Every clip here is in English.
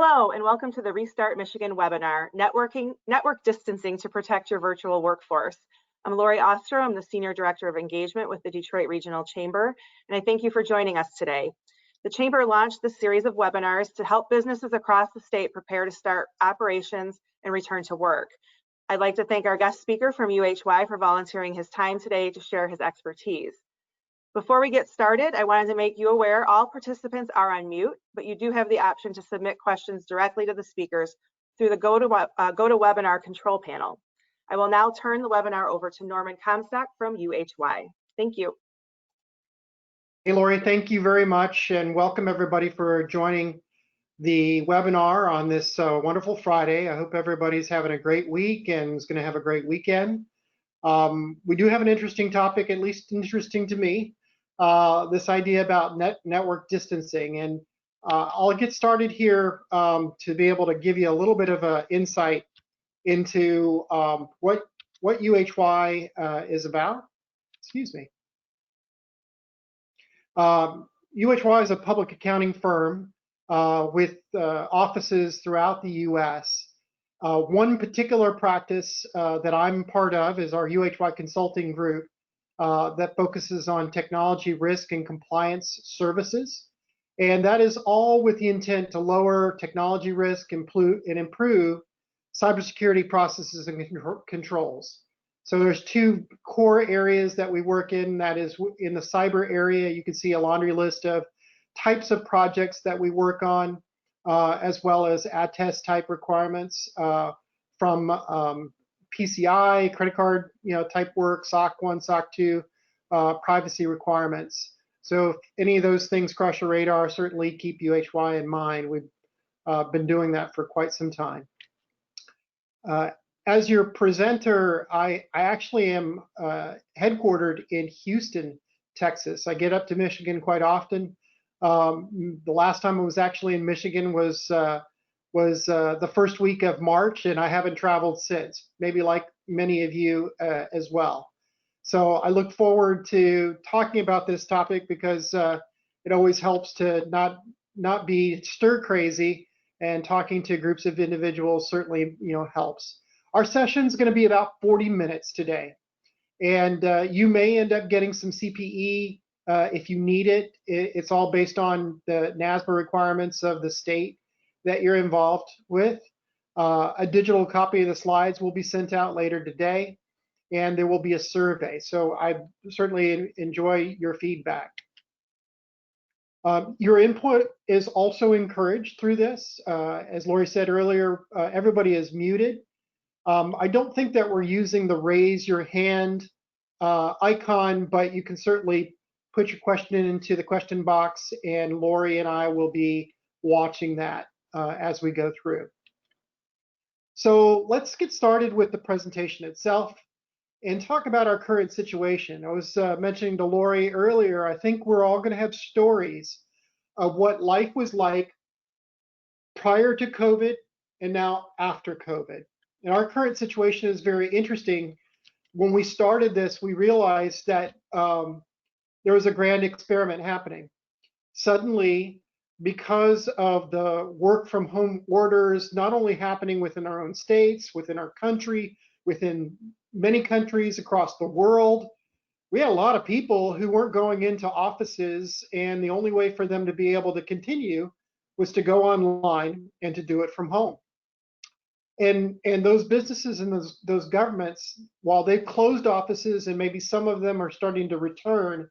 Hello, and welcome to the Restart Michigan webinar, Network Distancing to Protect Your Virtual Workforce. I'm Lori Ostro, I'm the Senior Director of Engagement with the Detroit Regional Chamber, and I thank you for joining us today. The Chamber launched this series of webinars to help businesses across the state prepare to start operations and return to work. I'd like to thank our guest speaker from UHY for volunteering his time today to share his expertise. Before we get started, I wanted to make you aware all participants are on mute, but you do have the option to submit questions directly to the speakers through the GoToWebinar control panel. I will now turn the webinar over to Norman Comstock from UHY. Thank you. Hey, Lori, thank you very much, and welcome everybody for joining the webinar on this wonderful Friday. I hope everybody's having a great week and is going to have a great weekend. We do have an interesting topic, at least interesting to me. This idea about network distancing, and I'll get started here to be able to give you a little bit of an insight into what UHY is about. Excuse me. UHY is a public accounting firm with offices throughout the U.S. One particular practice that I'm part of is our UHY Consulting group that focuses on technology risk and compliance services. And that is all with the intent to lower technology risk and improve cybersecurity processes and controls. So there's two core areas that we work in. That is in the cyber area. You can see a laundry list of types of projects that we work on, as well as attest type requirements from PCI, credit card, type work, SOC 1, SOC 2, privacy requirements. So if any of those things cross your radar, certainly keep UHY in mind. We've been doing that for quite some time. As your presenter, I actually am headquartered in Houston, Texas. I get up to Michigan quite often. The last time I was actually in Michigan was the first week of March, and I haven't traveled since, maybe like many of you as well. So I look forward to talking about this topic because it always helps to not be stir crazy, and talking to groups of individuals certainly helps. Our session is going to be about 40 minutes today, and you may end up getting some CPE if you need it. It's all based on the NASBA requirements of the state that you're involved with. A digital copy of the slides will be sent out later today, and there will be a survey. So I certainly enjoy your feedback. Your input is also encouraged through this. As Lori said earlier, everybody is muted. I don't think that we're using the raise your hand icon, but you can certainly put your question into the question box, and Lori and I will be watching that as we go through. So let's get started with the presentation itself and talk about our current situation. I was mentioning to Lori earlier, I think we're all going to have stories of what life was like prior to COVID and now after COVID. And our current situation is very interesting. When we started this, we realized that there was a grand experiment happening. Suddenly, because of the work from home orders, not only happening within our own states, within our country, within many countries across the world, we had a lot of people who weren't going into offices, and the only way for them to be able to continue was to go online and to do it from home. And those businesses and those governments, while they've closed offices and maybe some of them are starting to return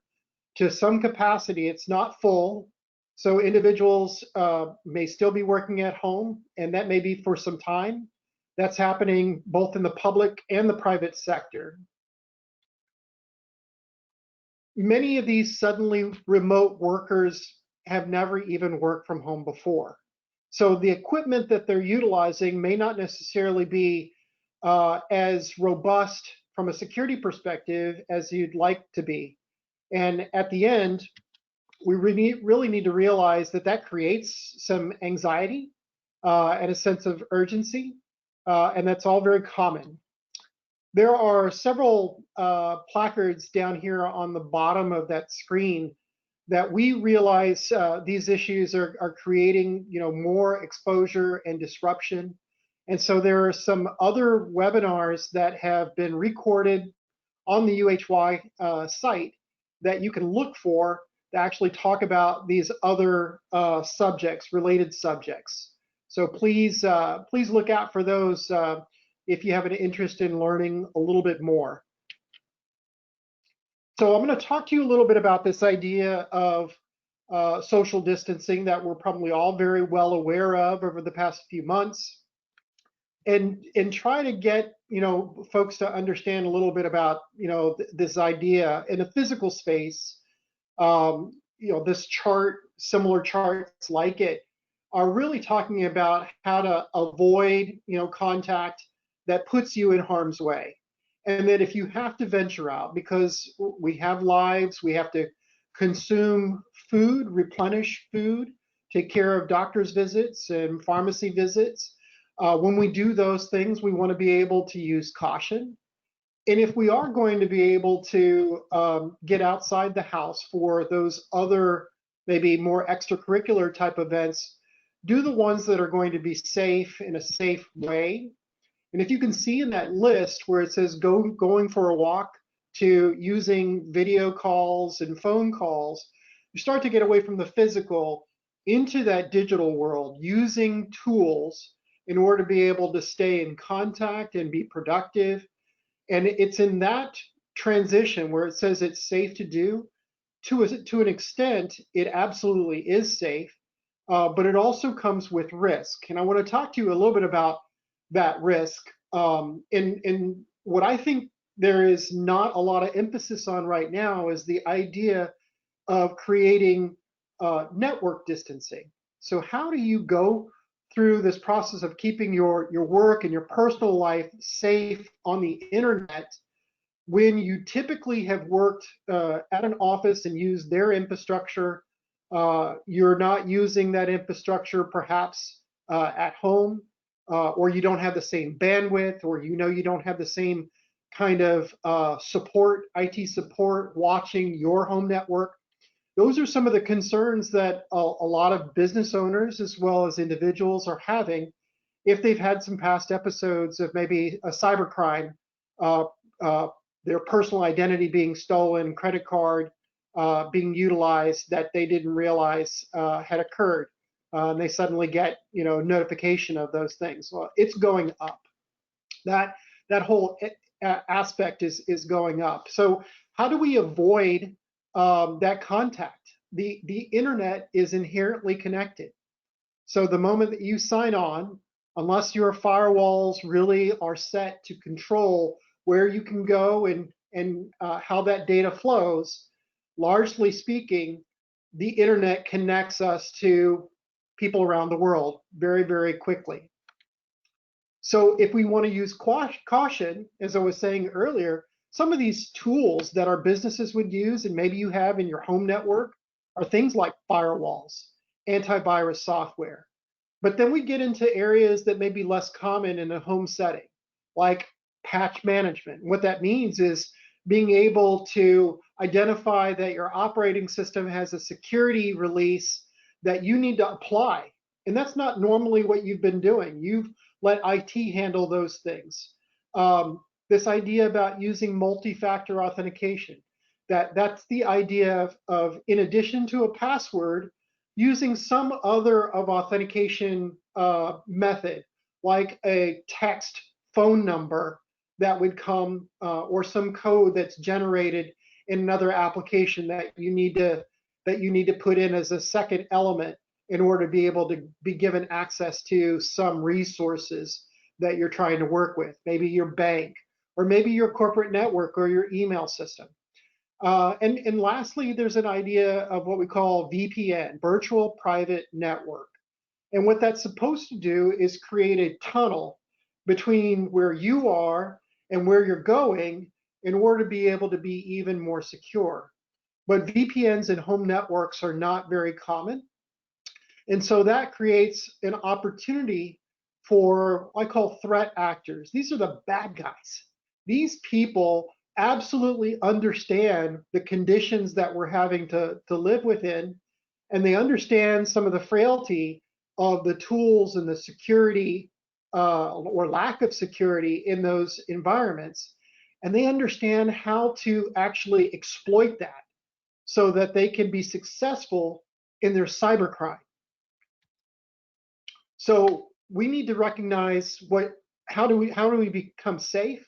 to some capacity, it's not full. So individuals may still be working at home, and that may be for some time. That's happening both in the public and the private sector. Many of these suddenly remote workers have never even worked from home before. So the equipment that they're utilizing may not necessarily be as robust from a security perspective as you'd like to be. And at the end, we really need to realize that that creates some anxiety and a sense of urgency, and that's all very common. There are several placards down here on the bottom of that screen that we realize these issues are creating, more exposure and disruption. And so there are some other webinars that have been recorded on the UHY site that you can look for to actually talk about these other subjects, related subjects. So please look out for those if you have an interest in learning a little bit more. So I'm going to talk to you a little bit about this idea of social distancing that we're probably all very well aware of over the past few months, and try to get folks to understand a little bit about this idea in a physical space. This chart, similar charts like it, are really talking about how to avoid contact that puts you in harm's way. And that if you have to venture out, because we have lives, we have to consume food, replenish food, take care of doctor's visits and pharmacy visits. When we do those things, we want to be able to use caution. And if we are going to be able to get outside the house for those other, maybe more extracurricular type events, do the ones that are going to be safe in a safe way. And if you can see in that list where it says going for a walk to using video calls and phone calls, you start to get away from the physical into that digital world, using tools in order to be able to stay in contact and be productive. And it's in that transition where it says it's safe to do. To an extent, it absolutely is safe, but it also comes with risk. And I want to talk to you a little bit about that risk. And what I think there is not a lot of emphasis on right now is the idea of creating network distancing. So how do you go through this process of keeping your work and your personal life safe on the internet when you typically have worked at an office and used their infrastructure? You're not using that infrastructure perhaps at home, or you don't have the same bandwidth, or you don't have the same kind of support, IT support, watching your home network. Those are some of the concerns that a lot of business owners as well as individuals are having if they've had some past episodes of maybe a cybercrime, their personal identity being stolen, credit card being utilized that they didn't realize had occurred. And they suddenly get notification of those things. Well, it's going up. That whole aspect is going up. So how do we avoid that contact? The internet is inherently connected. So the moment that you sign on, unless your firewalls really are set to control where you can go and how that data flows, largely speaking, the internet connects us to people around the world very, very quickly. So if we want to use caution, as I was saying earlier, some of these tools that our businesses would use, and maybe you have in your home network, are things like firewalls, antivirus software. But then we get into areas that may be less common in a home setting, like patch management. What that means is being able to identify that your operating system has a security release that you need to apply. And that's not normally what you've been doing. You've let IT handle those things. This idea about using multi-factor authentication, that's the idea of in addition to a password, using some other of authentication method, like a text phone number that would come, or some code that's generated in another application that you need to put in as a second element in order to be able to be given access to some resources that you're trying to work with, maybe your bank, or maybe your corporate network or your email system. And lastly, there's an idea of what we call VPN, virtual private network. And what that's supposed to do is create a tunnel between where you are and where you're going in order to be able to be even more secure. But VPNs and home networks are not very common. And so that creates an opportunity for what I call threat actors. These are the bad guys. These people absolutely understand the conditions that we're having to live within, and they understand some of the frailty of the tools and the security or lack of security in those environments. And they understand how to actually exploit that so that they can be successful in their cybercrime. So we need to recognize how do we become safe?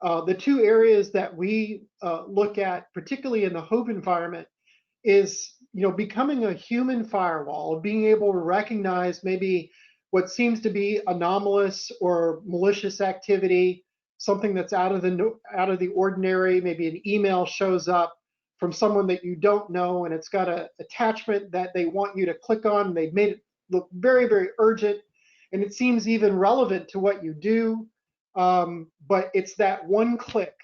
The two areas that we look at, particularly in the home environment, is becoming a human firewall, being able to recognize maybe what seems to be anomalous or malicious activity, something that's out of the ordinary. Maybe an email shows up from someone that you don't know, and it's got an attachment that they want you to click on, and they've made it look very, very urgent, and it seems even relevant to what you do. But it's that one click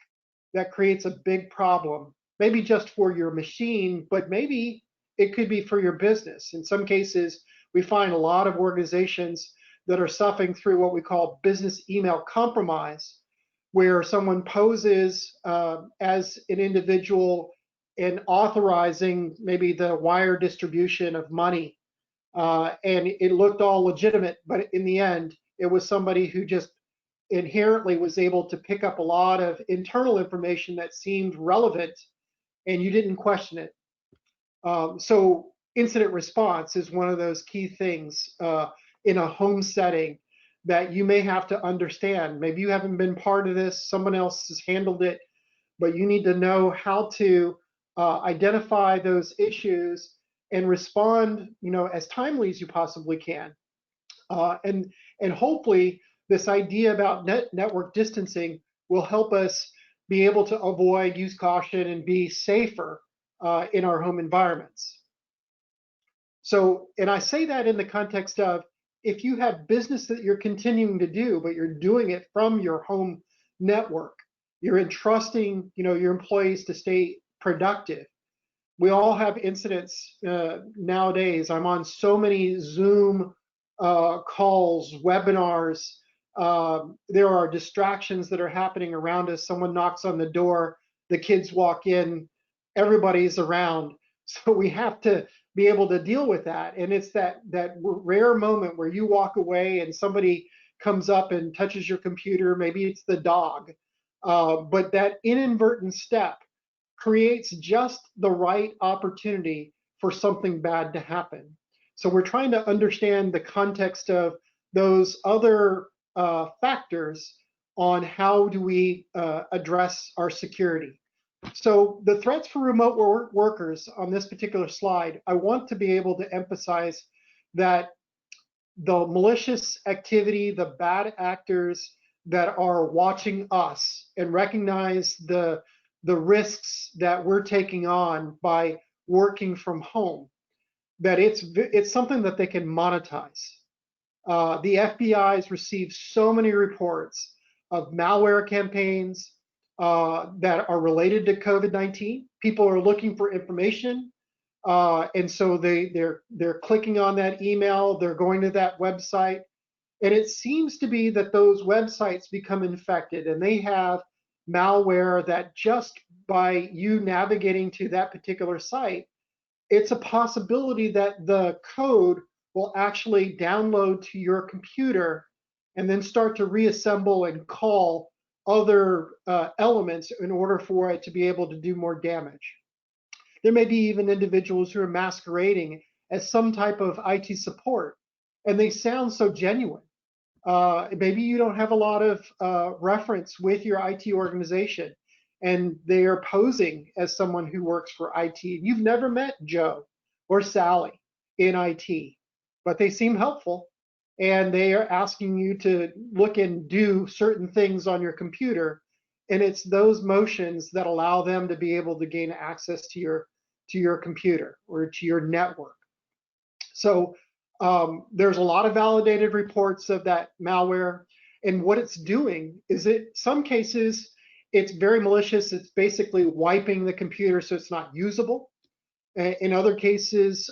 that creates a big problem, maybe just for your machine, but maybe it could be for your business. In some cases, we find a lot of organizations that are suffering through what we call business email compromise, where someone poses as an individual and authorizing maybe the wire distribution of money. And it looked all legitimate, but in the end, it was somebody who just inherently was able to pick up a lot of internal information that seemed relevant, and you didn't question it. So incident response is one of those key things in a home setting that you may have to understand. Maybe you haven't been part of this, someone else has handled it, but you need to know how to identify those issues and respond, as timely as you possibly can. And hopefully this idea about network distancing will help us be able to avoid, use caution, and be safer in our home environments. So, and I say that in the context of, if you have business that you're continuing to do, but you're doing it from your home network, you're entrusting, your employees to stay productive. We all have incidents nowadays. I'm on so many Zoom calls, webinars. There are distractions that are happening around us. Someone knocks on the door, the kids walk in, everybody's around. So we have to be able to deal with that. And it's that rare moment where you walk away and somebody comes up and touches your computer. Maybe it's the dog, but that inadvertent step creates just the right opportunity for something bad to happen. So we're trying to understand the context of those other factors on how do we address our security. So the threats for remote workers on this particular slide, I want to be able to emphasize that the malicious activity, the bad actors that are watching us and recognize the risks that we're taking on by working from home, that it's something that they can monetize. The FBI has received so many reports of malware campaigns that are related to COVID-19. People are looking for information, and so they're clicking on that email, they're going to that website, and it seems to be that those websites become infected, and they have malware that just by you navigating to that particular site, it's a possibility that the code will actually download to your computer and then start to reassemble and call other elements in order for it to be able to do more damage. There may be even individuals who are masquerading as some type of IT support, and they sound so genuine. Maybe you don't have a lot of reference with your IT organization, and they are posing as someone who works for IT. You've never met Joe or Sally in IT, but they seem helpful, and they are asking you to look and do certain things on your computer, and it's those motions that allow them to be able to gain access to your computer or to your network. So there's a lot of validated reports of that malware, and what it's doing is some cases it's very malicious. It's basically wiping the computer so it's not usable. In other cases,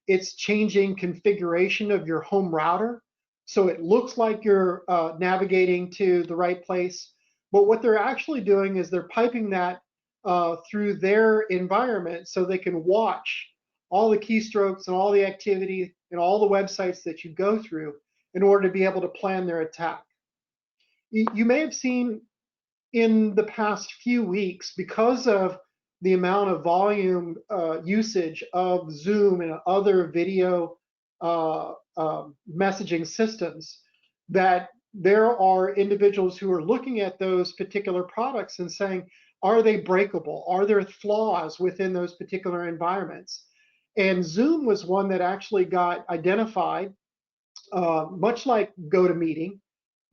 it's changing configuration of your home router so it looks like you're navigating to the right place, But what they're actually doing is they're piping that through their environment so they can watch all the keystrokes and all the activity and all the websites that you go through in order to be able to plan their attack. You may have seen in the past few weeks, because of the amount of volume usage of Zoom and other video messaging systems, that there are individuals who are looking at those particular products and saying, are they breakable? Are there flaws within those particular environments? And Zoom was one that actually got identified, much like GoToMeeting,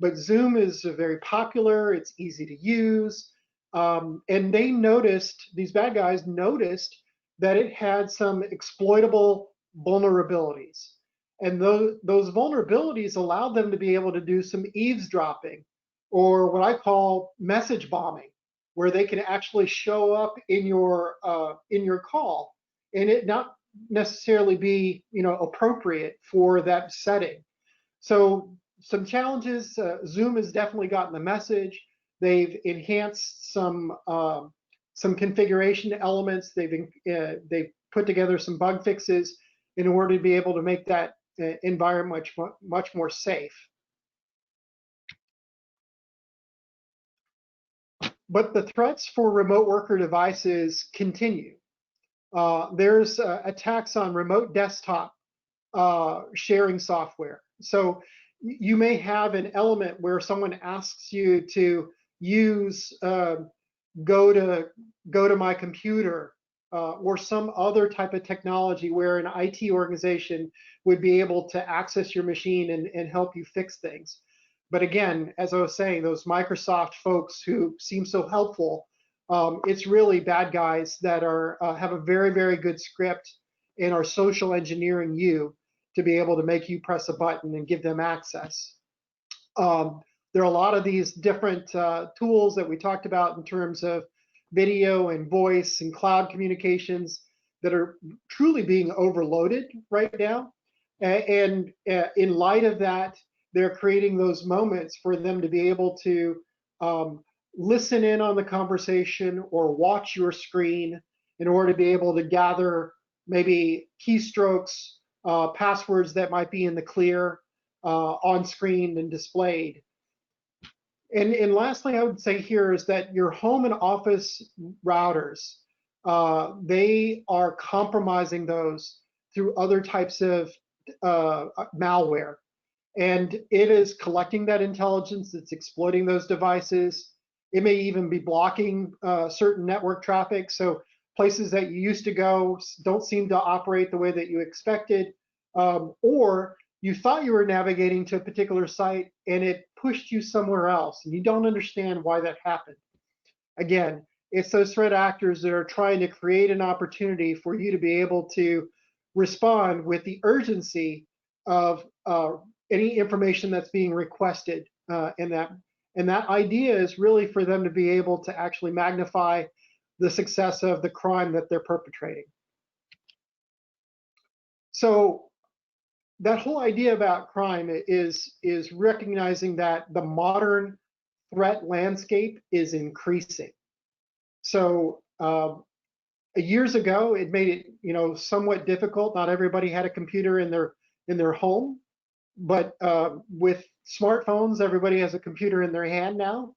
but Zoom is very popular, it's easy to use, and they noticed, these bad guys noticed that it had some exploitable vulnerabilities. And those vulnerabilities allowed them to be able to do some eavesdropping, or what I call message bombing, where they can actually show up in your call, and it not necessarily be appropriate for that setting. So some challenges. Zoom has definitely gotten the message. They've enhanced some configuration elements. They've put together some bug fixes in order to be able to make that environment much more safe. But the threats for remote worker devices continue. There's attacks on remote desktop sharing software. So you may have an element where someone asks you to use go to my computer or some other type of technology where an IT organization would be able to access your machine and help you fix things. But again, as I was saying, those Microsoft folks who seem so helpful, it's really bad guys that are have a very, very good script and are social engineering you to be able to make you press a button and give them access. There are a lot of these different tools that we talked about in terms of video and voice and cloud communications that are truly being overloaded right now. And in light of that, they're creating those moments for them to be able to listen in on the conversation or watch your screen in order to be able to gather maybe keystrokes, passwords that might be in the clear on screen and displayed. And lastly, I would say here is that your home and office routers, they are compromising those through other types of malware. And it is collecting that intelligence, it's exploiting those devices. It may even be blocking certain network traffic. So places that you used to go don't seem to operate the way that you expected, or you thought you were navigating to a particular site and it pushed you somewhere else and you don't understand why that happened. Again, it's those threat actors that are trying to create an opportunity for you to be able to respond with the urgency of any information that's being requested, and that idea is really for them to be able to actually magnify the success of the crime that they're perpetrating. So that whole idea about crime is recognizing that the modern threat landscape is increasing. So years ago, it made it somewhat difficult. Not everybody had a computer in their home, but with smartphones, everybody has a computer in their hand now,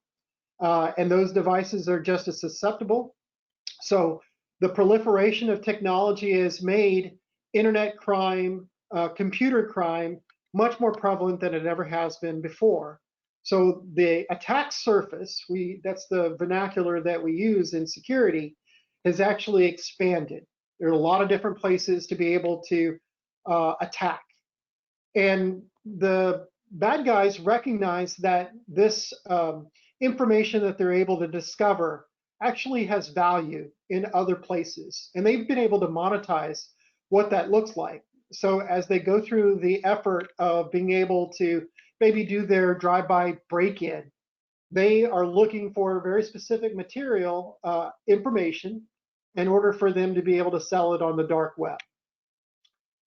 and those devices are just as susceptible. So the proliferation of technology has made internet crime, computer crime, much more prevalent than it ever has been before. So the attack surface, that's the vernacular that we use in security, has actually expanded. There are a lot of different places to be able to attack. And the bad guys recognize that this information that they're able to discover actually has value in other places. And they've been able to monetize what that looks like. So as they go through the effort of being able to maybe do their drive-by break-in, they are looking for very specific material, information, in order for them to be able to sell it on the dark web.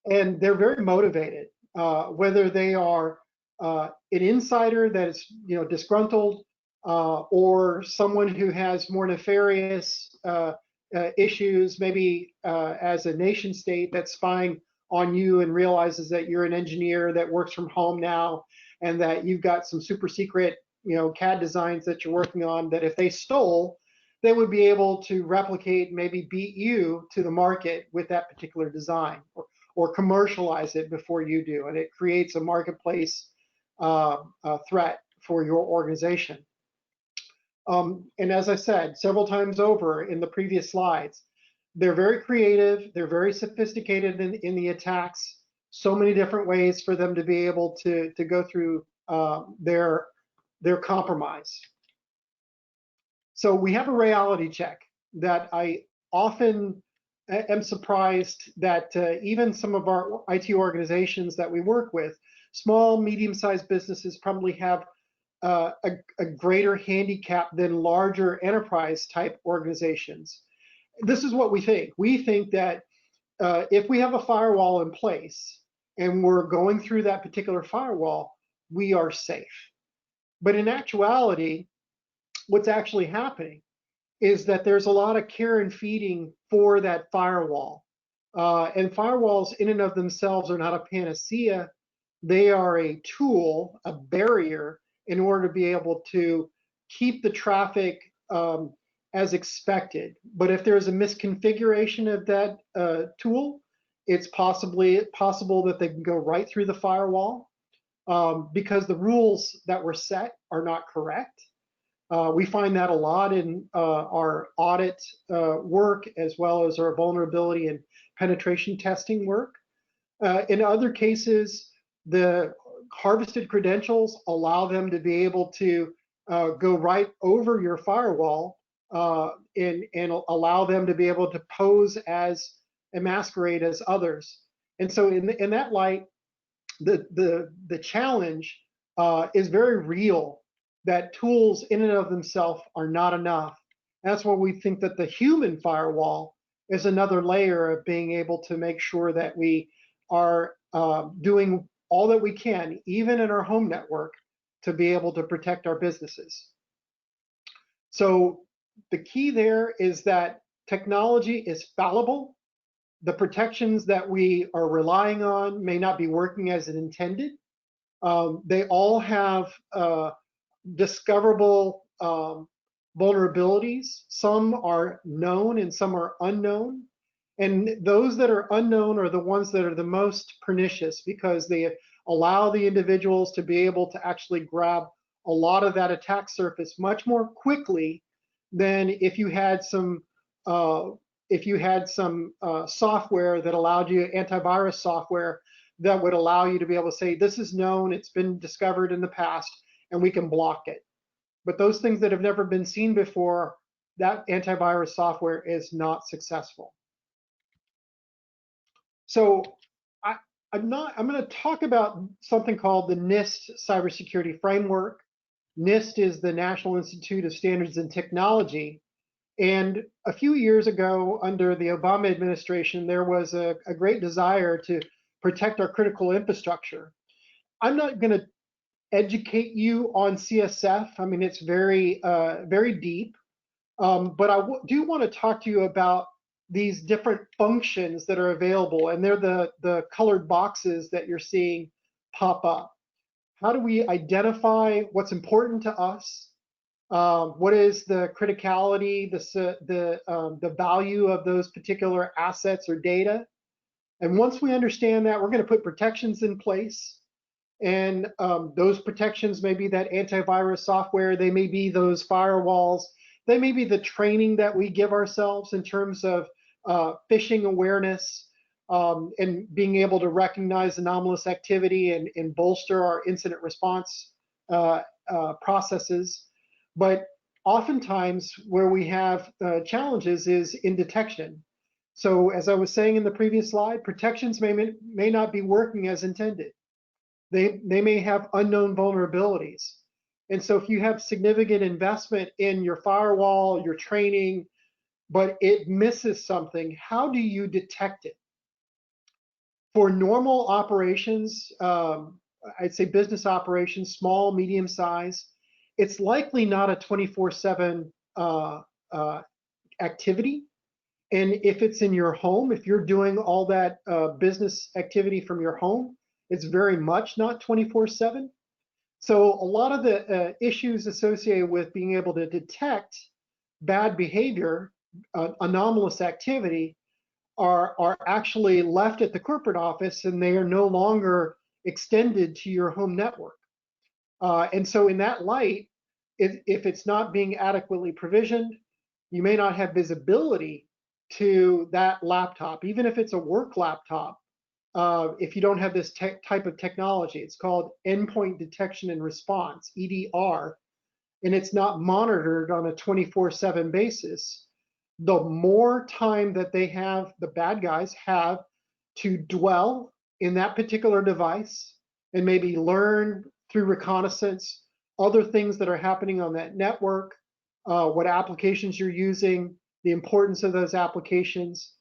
And they're very motivated, whether they are an insider that is disgruntled, or someone who has more nefarious issues, maybe as a nation state that's spying on you and realizes that you're an engineer that works from home now and that you've got some super secret, CAD designs that you're working on, that if they stole, they would be able to replicate, maybe beat you to the market with that particular design, or commercialize it before you do. And it creates a marketplace threat for your organization. And as I said several times over in the previous slides, they're very creative, they're very sophisticated in the attacks, so many different ways for them to be able to go through their compromise. So we have a reality check that I often am surprised that even some of our IT organizations that we work with, small, medium-sized businesses probably have a greater handicap than larger enterprise type organizations. This is what we think. We think that if we have a firewall in place and we're going through that particular firewall, we are safe. But in actuality, what's actually happening is that there's a lot of care and feeding for that firewall. And firewalls in and of themselves are not a panacea. They are a tool, a barrier, in order to be able to keep the traffic as expected. But if there's a misconfiguration of that tool, it's possible that they can go right through the firewall because the rules that were set are not correct. We find that a lot in our audit work, as well as our vulnerability and penetration testing work. In other cases, the harvested credentials allow them to be able to go right over your firewall and allow them to be able to pose as and masquerade as others. And so in that light, the challenge is very real, that tools in and of themselves are not enough. That's why we think that the human firewall is another layer of being able to make sure that we are doing all that we can, even in our home network, to be able to protect our businesses. So the key there is that technology is fallible. The protections that we are relying on may not be working as it intended. They all have discoverable vulnerabilities. Some are known and some are unknown. And those that are unknown are the ones that are the most pernicious, because they allow the individuals to be able to actually grab a lot of that attack surface much more quickly than if you had some software that allowed you, antivirus software that would allow you to be able to say, this is known, it's been discovered in the past, and we can block it. But those things that have never been seen before, that antivirus software is not successful. So I'm going to talk about something called the NIST Cybersecurity Framework. NIST is the National Institute of Standards and Technology. And a few years ago, under the Obama administration, there was a great desire to protect our critical infrastructure. I'm not going to educate you on CSF. I mean, it's very, very deep. But I do want to talk to you about these different functions that are available, and they're the colored boxes that you're seeing pop up. How do we identify what's important to us? What is the criticality, the value of those particular assets or data? And once we understand that, we're going to put protections in place. And those protections may be that antivirus software, they may be those firewalls, they may be the training that we give ourselves in terms of phishing awareness and being able to recognize anomalous activity and bolster our incident response processes. But oftentimes where we have challenges is in detection. So as I was saying in the previous slide, protections may not be working as intended. They may have unknown vulnerabilities. And so if you have significant investment in your firewall, your training, but it misses something, how do you detect it? For normal operations, I'd say business operations, small, medium size, it's likely not a 24/7 activity. And if it's in your home, if you're doing all that business activity from your home, it's very much not 24/7. So a lot of the issues associated with being able to detect bad behavior, anomalous activity, are actually left at the corporate office, and they are no longer extended to your home network. And so in that light, if it's not being adequately provisioned, you may not have visibility to that laptop, even if it's a work laptop. If you don't have this type of technology, it's called endpoint detection and response, EDR, and it's not monitored on a 24/7 basis. The more time that they have, the bad guys have to dwell in that particular device and maybe learn through reconnaissance other things that are happening on that network, what applications you're using, the importance of those applications,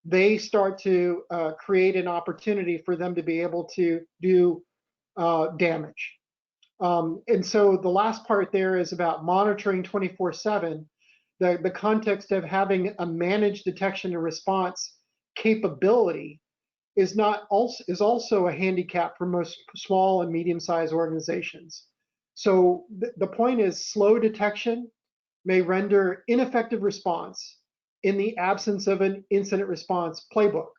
they start to create an opportunity for them to be able to do damage. And so the last part there is about monitoring 24/7. The context of having a managed detection and response capability is also a handicap for most small and medium-sized organizations. So the point is, slow detection may render ineffective response in the absence of an incident response playbook.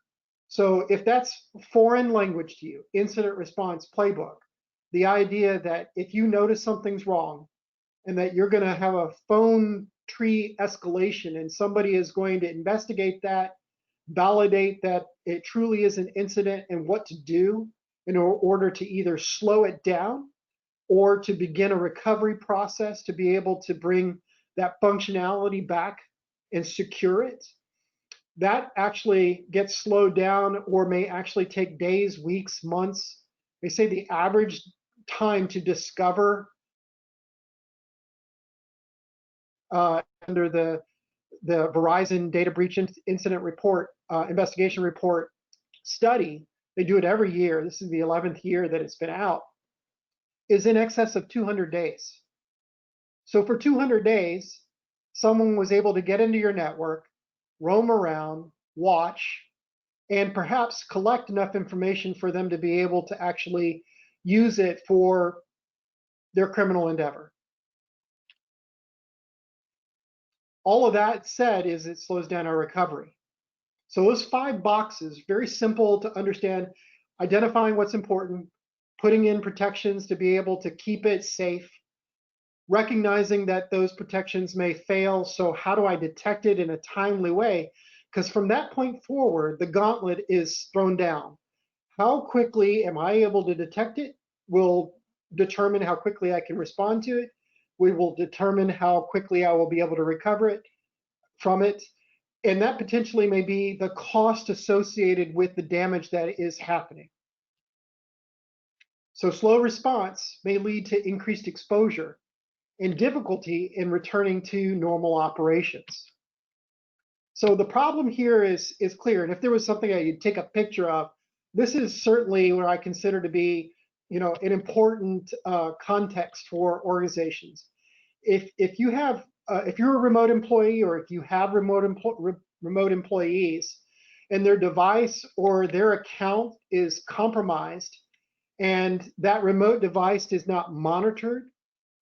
So if that's foreign language to you, incident response playbook, the idea that if you notice something's wrong and that you're going to have a phone tree escalation and somebody is going to investigate that, validate that it truly is an incident and what to do in order to either slow it down or to begin a recovery process to be able to bring that functionality back and secure it, that actually gets slowed down or may actually take days, weeks, months. They say the average time to discover under the Verizon data breach incident report, investigation report study, they do it every year, this is the 11th year that it's been out, is in excess of 200 days. So for 200 days, someone was able to get into your network, roam around, watch, and perhaps collect enough information for them to be able to actually use it for their criminal endeavor. All of that said is it slows down our recovery. So those 5 boxes, very simple to understand, identifying what's important, putting in protections to be able to keep it safe, recognizing that those protections may fail. So how do I detect it in a timely way? Because from that point forward, the gauntlet is thrown down. How quickly am I able to detect it will determine how quickly I can respond to it. We will determine how quickly I will be able to recover it from it. And that potentially may be the cost associated with the damage that is happening. So slow response may lead to increased exposure and difficulty in returning to normal operations. So the problem here is clear. And if there was something that you'd take a picture of, this is certainly what I consider to be, an important context for organizations. If you're a remote employee, or if you have remote employees and their device or their account is compromised and that remote device is not monitored,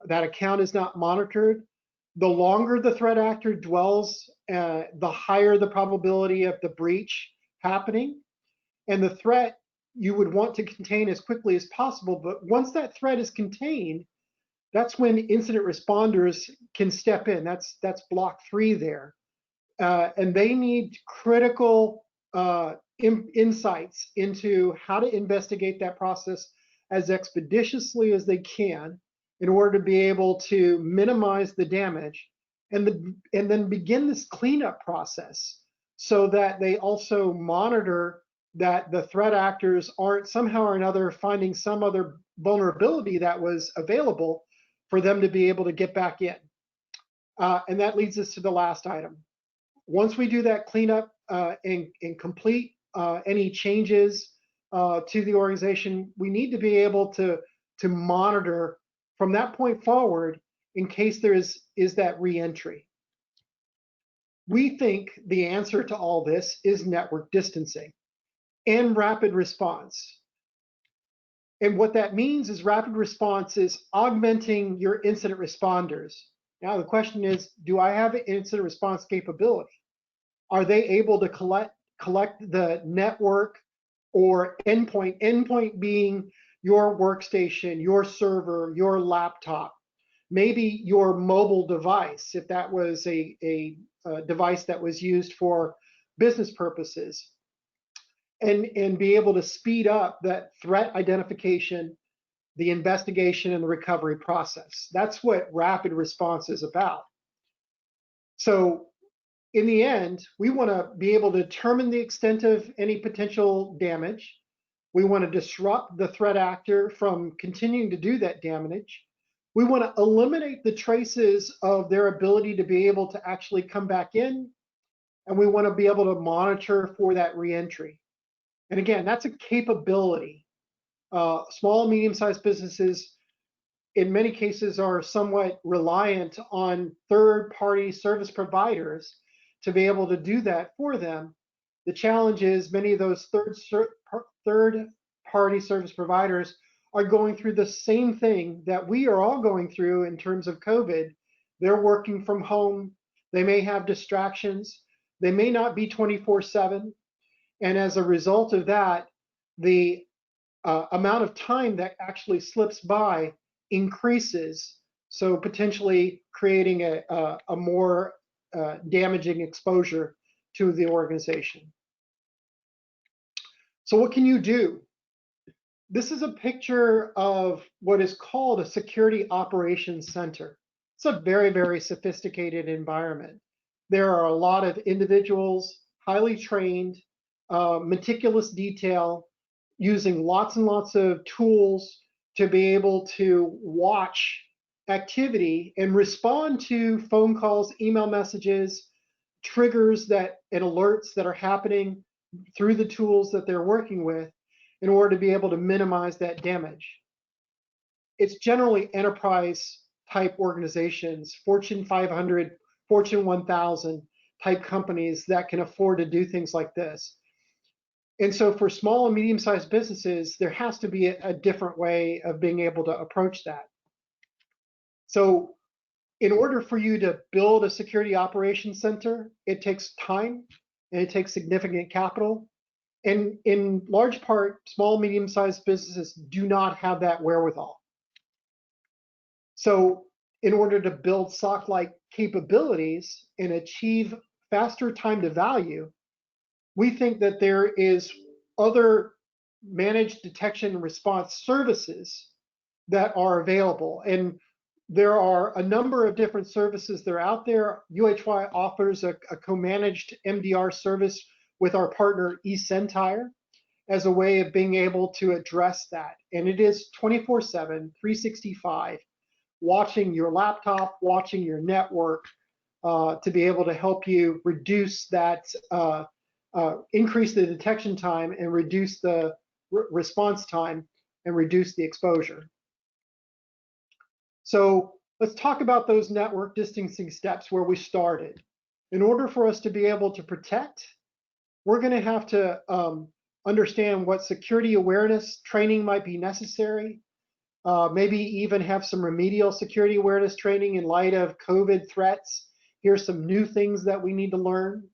that account is not monitored, the longer the threat actor dwells, the higher the probability of the breach happening. And the threat you would want to contain as quickly as possible. But once that threat is contained, that's when incident responders can step in. That's block 3 there. And they need critical insights into how to investigate that process as expeditiously as they can in order to be able to minimize the damage and then begin this cleanup process so that they also monitor that the threat actors aren't somehow or another finding some other vulnerability that was available for them to be able to get back in. And that leads us to the last item. Once we do that cleanup and complete any changes to the organization, we need to be able to monitor from that point forward in case there is that reentry? We think the answer to all this is network distancing and rapid response. And what that means is rapid response is augmenting your incident responders. Now the question is, do I have an incident response capability? Are they able to collect the network or endpoint being your workstation, your server, your laptop, maybe your mobile device, if that was a device that was used for business purposes, and be able to speed up that threat identification, the investigation, and the recovery process. That's what rapid response is about. So in the end, we want to be able to determine the extent of any potential damage. We want to disrupt the threat actor from continuing to do that damage. We want to eliminate the traces of their ability to be able to actually come back in. And we want to be able to monitor for that reentry. And again, that's a capability. Small and medium-sized businesses, in many cases, are somewhat reliant on third-party service providers to be able to do that for them. The challenge is many of those third-party service providers are going through the same thing that we are all going through in terms of COVID. They're working from home. They may have distractions. They may not be 24/7. And as a result of that, the amount of time that actually slips by increases, so potentially creating a more damaging exposure to the organization. So what can you do? This is a picture of what is called a security operations center. It's a very, very sophisticated environment. There are a lot of individuals, highly trained, meticulous detail, using lots and lots of tools to be able to watch activity and respond to phone calls, email messages, triggers and alerts that are happening through the tools that they're working with in order to be able to minimize that damage. It's generally enterprise type organizations, Fortune 500, Fortune 1000 type companies that can afford to do things like this. And so for small and medium-sized businesses, there has to be a different way of being able to approach that. So in order for you to build a security operations center, it takes time and it takes significant capital. And in large part, small, medium-sized businesses do not have that wherewithal. So in order to build SOC-like capabilities and achieve faster time to value, we think that there is other managed detection and response services that are available. And there are a number of different services that are out there. UHY offers a co-managed MDR service with our partner eCentire as a way of being able to address that. And it is 24/7, 365, watching your laptop, watching your network to be able to help you reduce that, increase the detection time and reduce the response time and reduce the exposure. So let's talk about those network distancing steps where we started. In order for us to be able to protect, we're going to have to understand what security awareness training might be necessary, maybe even have some remedial security awareness training in light of COVID threats. Here's some new things that we need to learn.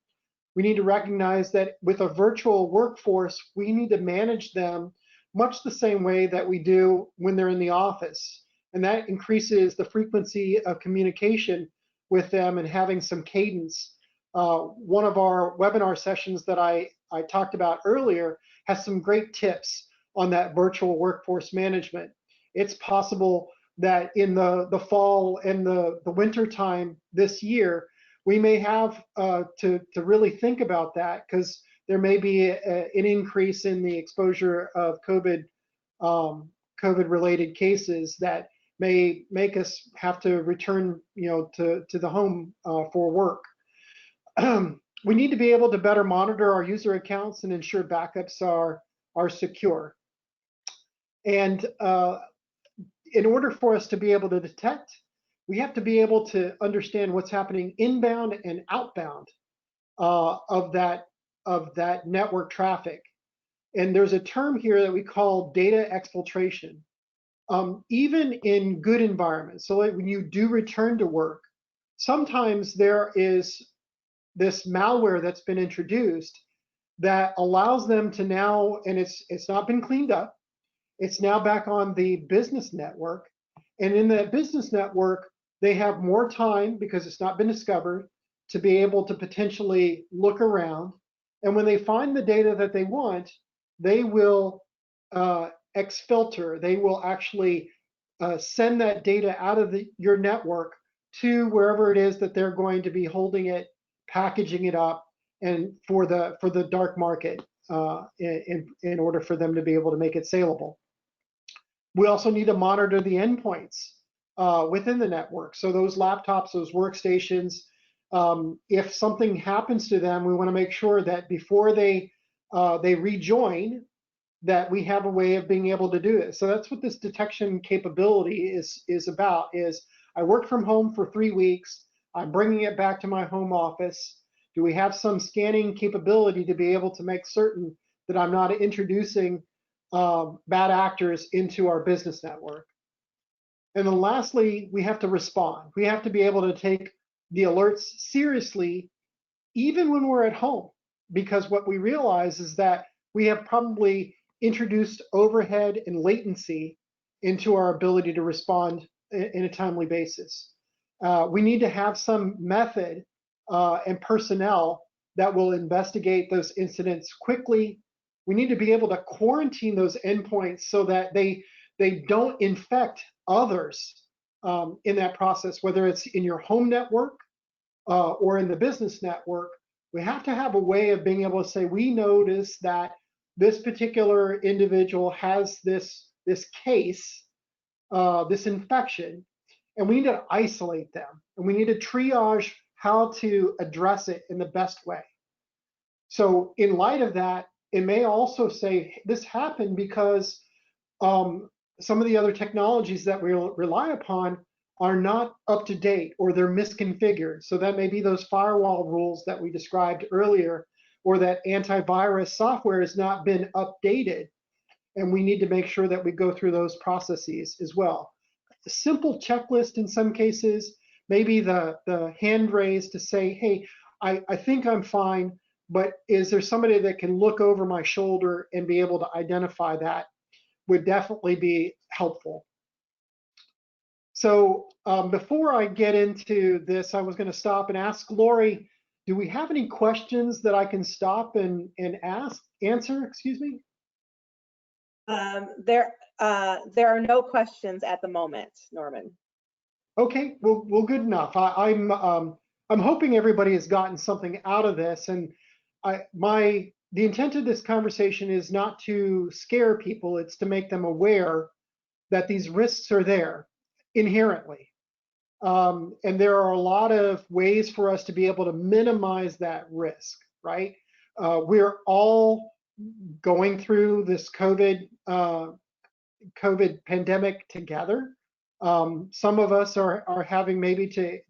We need to recognize that with a virtual workforce, we need to manage them much the same way that we do when they're in the office. And that increases the frequency of communication with them and having some cadence. One of our webinar sessions that I talked about earlier has some great tips on that virtual workforce management. It's possible that in the fall and the winter time this year, we may have to really think about that, because there may be an increase in the exposure of COVID-related cases that may make us have to return, to the home for work. We need to be able to better monitor our user accounts and ensure backups are secure. And in order for us to be able to detect we have to be able to understand what's happening inbound and outbound of that network traffic. And there's a term here that we call data exfiltration. Even in good environments, so like when you do return to work, sometimes there is this malware that's been introduced that allows them to now, and it's not been cleaned up, it's now back on the business network. And in that business network, they have more time because it's not been discovered to be able to potentially look around. And when they find the data that they want, they will exfilter. They will actually send that data out of your network to wherever it is that they're going to be holding it, packaging it up, and for the dark market in order for them to be able to make it saleable. We also need to monitor the endpoints within the network. So those laptops, those workstations, if something happens to them, we want to make sure that before they rejoin, that we have a way of being able to do it. So that's what this detection capability is about. Is I work from home for 3 weeks. I'm bringing it back to my home office. Do we have some scanning capability to be able to make certain that I'm not introducing bad actors into our business network? And then lastly, we have to respond. We have to be able to take the alerts seriously, even when we're at home, because what we realize is that we have probably introduced overhead and latency into our ability to respond in a timely basis. We need to have some method and personnel that will investigate those incidents quickly. We need to be able to quarantine those endpoints so that they don't infect others in that process, whether it's in your home network or in the business network. We have to have a way of being able to say, we notice that this particular individual has this case, this infection, and we need to isolate them, and we need to triage how to address it in the best way. So in light of that, it may also say this happened because some of the other technologies that we rely upon are not up to date, or they're misconfigured. So that may be those firewall rules that we described earlier, or that antivirus software has not been updated. And we need to make sure that we go through those processes as well. A simple checklist in some cases, maybe the hand raised to say, hey, I think I'm fine, but is there somebody that can look over my shoulder and be able to identify that, would definitely be helpful. So before I get into this, I was going to stop and ask Lori, do we have any questions that I can stop and answer, excuse me? There are no questions at the moment, Norman. Okay, well, good enough. I'm hoping everybody has gotten something out of this, and the intent of this conversation is not to scare people, it's to make them aware that these risks are there inherently. And there are a lot of ways for us to be able to minimize that risk, right? We're all going through this COVID pandemic together. Some of us are having maybe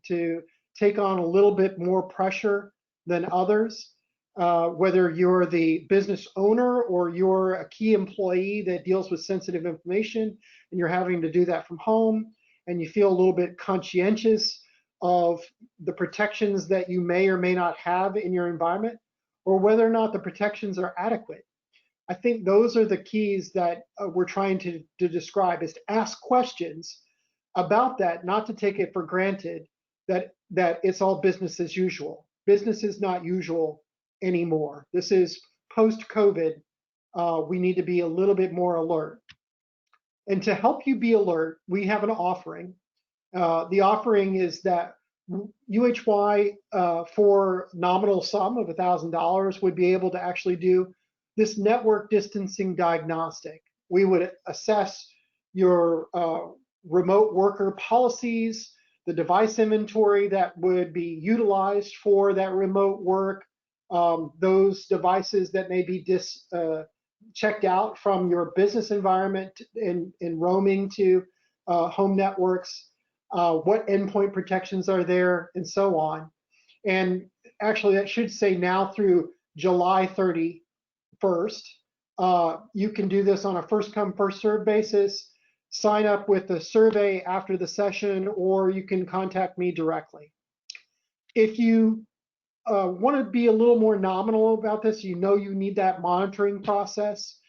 to take on a little bit more pressure than others. Whether you're the business owner or you're a key employee that deals with sensitive information and you're having to do that from home, and you feel a little bit conscientious of the protections that you may or may not have in your environment, or whether or not the protections are adequate. I think those are the keys that we're trying to describe, is to ask questions about that, not to take it for granted that it's all business as usual. Business is not usual anymore. This is post-COVID. We need to be a little bit more alert. And to help you be alert, we have an offering. The offering is that UHY, for nominal sum of $1,000, would be able to actually do this network distancing diagnostic. We would assess your remote worker policies, the device inventory that would be utilized for that remote work, those devices that may be checked out from your business environment in roaming to home networks. what endpoint protections are there, and so on. And actually, that should say now through July 31st. You can do this on a first come, first served basis. Sign up with the survey after the session, or you can contact me directly. If you want to be a little more nominal about this, you know you need that monitoring process.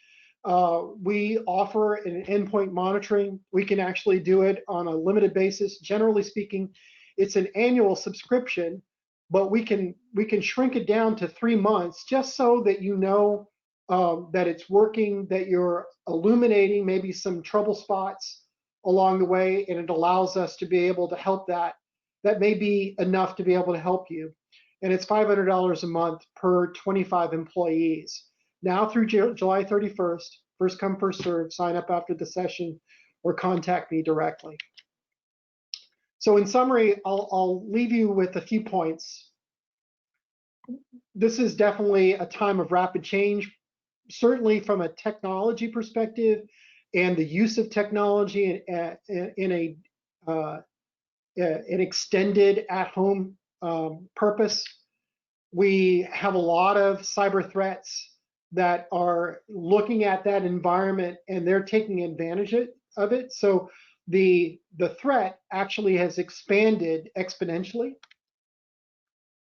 We offer an endpoint monitoring. We can actually do it on a limited basis. Generally speaking, it's an annual subscription, but we can shrink it down to 3 months just so that you know that it's working, that you're illuminating maybe some trouble spots along the way, and it allows us to be able to help that. That may be enough to be able to help you. And it's $500 a month per 25 employees. Now through July 31st, first come, first serve, sign up after the session or contact me directly. So in summary, I'll leave you with a few points. This is definitely a time of rapid change, certainly from a technology perspective and the use of technology in an extended at-home purpose. We have a lot of cyber threats that are looking at that environment and they're taking advantage of it. So the threat actually has expanded exponentially.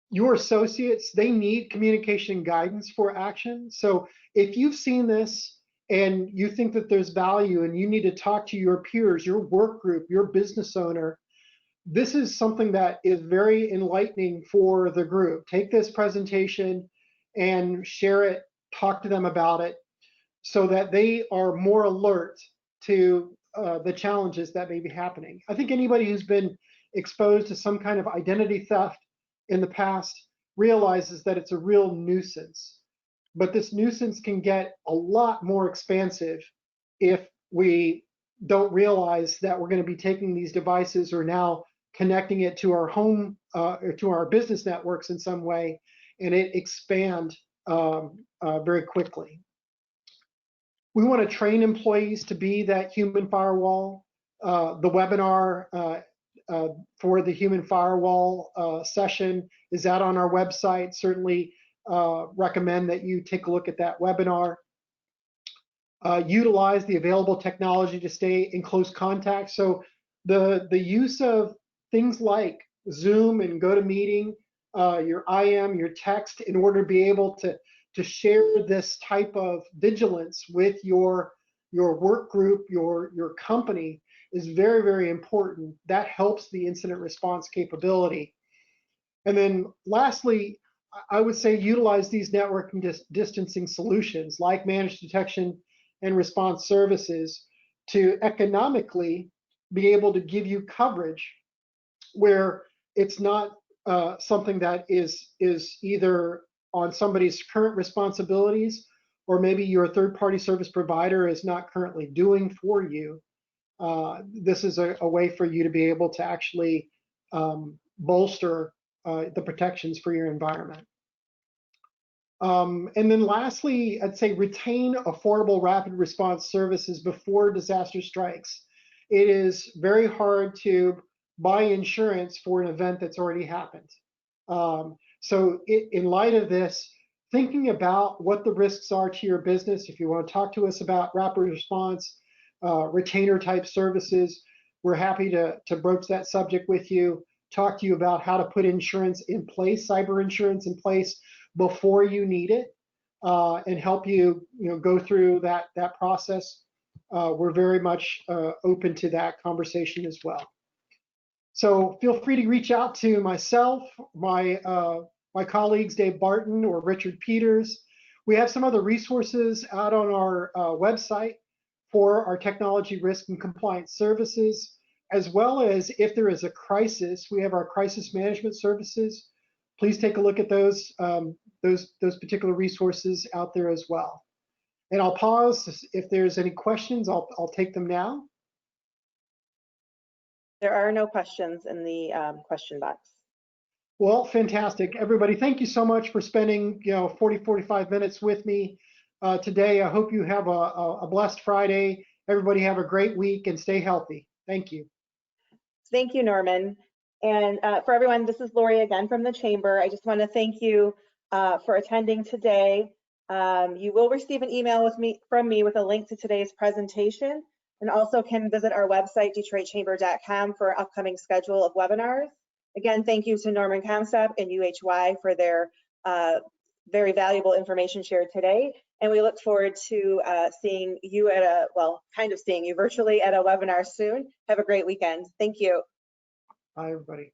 Your associates, they need communication guidance for action. So if you've seen this and you think that there's value and you need to talk to your peers, your work group, your business owner, this is something that is very enlightening for the group. Take this presentation and share it, talk to them about it so that they are more alert to the challenges that may be happening. I think anybody who's been exposed to some kind of identity theft in the past realizes that it's a real nuisance. But this nuisance can get a lot more expansive if we don't realize that we're going to be taking these devices or now connecting it to our home or to our business networks in some way, and it expand very quickly. We want to train employees to be that human firewall. The webinar for the human firewall session is out on our website. Certainly recommend that you take a look at that webinar. Utilize the available technology to stay in close contact. So the use of things like Zoom and GoToMeeting, your IM, your text, in order to be able to share this type of vigilance with your work group, your company is very, very important. That helps the incident response capability. And then lastly, I would say utilize these networking distancing solutions like managed detection and response services to economically be able to give you coverage where it's not something that is either on somebody's current responsibilities or maybe your third-party service provider is not currently doing for you. This is a way for you to be able to actually bolster the protections for your environment. And then lastly, I'd say retain affordable rapid response services before disaster strikes. It is very hard to buy insurance for an event that's already happened. So in light of this, thinking about what the risks are to your business, if you want to talk to us about rapid response, retainer type services, we're happy to broach that subject with you, talk to you about how to put insurance in place, cyber insurance in place before you need it, and help you, go through that process. We're very much open to that conversation as well. So feel free to reach out to myself, my colleagues, Dave Barton or Richard Peters. We have some other resources out on our website for our technology risk and compliance services, as well as if there is a crisis, we have our crisis management services. Please take a look at those particular resources out there as well. And I'll pause. If there's any questions, I'll take them now. There are no questions in the question box. Well, fantastic. Everybody, thank you so much for spending 45 minutes with me today. I hope you have a blessed Friday. Everybody have a great week and stay healthy. Thank you. Thank you, Norman. And for everyone, this is Lori again from the Chamber. I just want to thank you for attending today. You will receive an email from me with a link to today's presentation, and also can visit our website, detroitchamber.com, for our upcoming schedule of webinars. Again, thank you to Norman Comstock and UHY for their very valuable information shared today. And we look forward to seeing you at a, well, kind of seeing you virtually at a webinar soon. Have a great weekend. Thank you. Bye, everybody.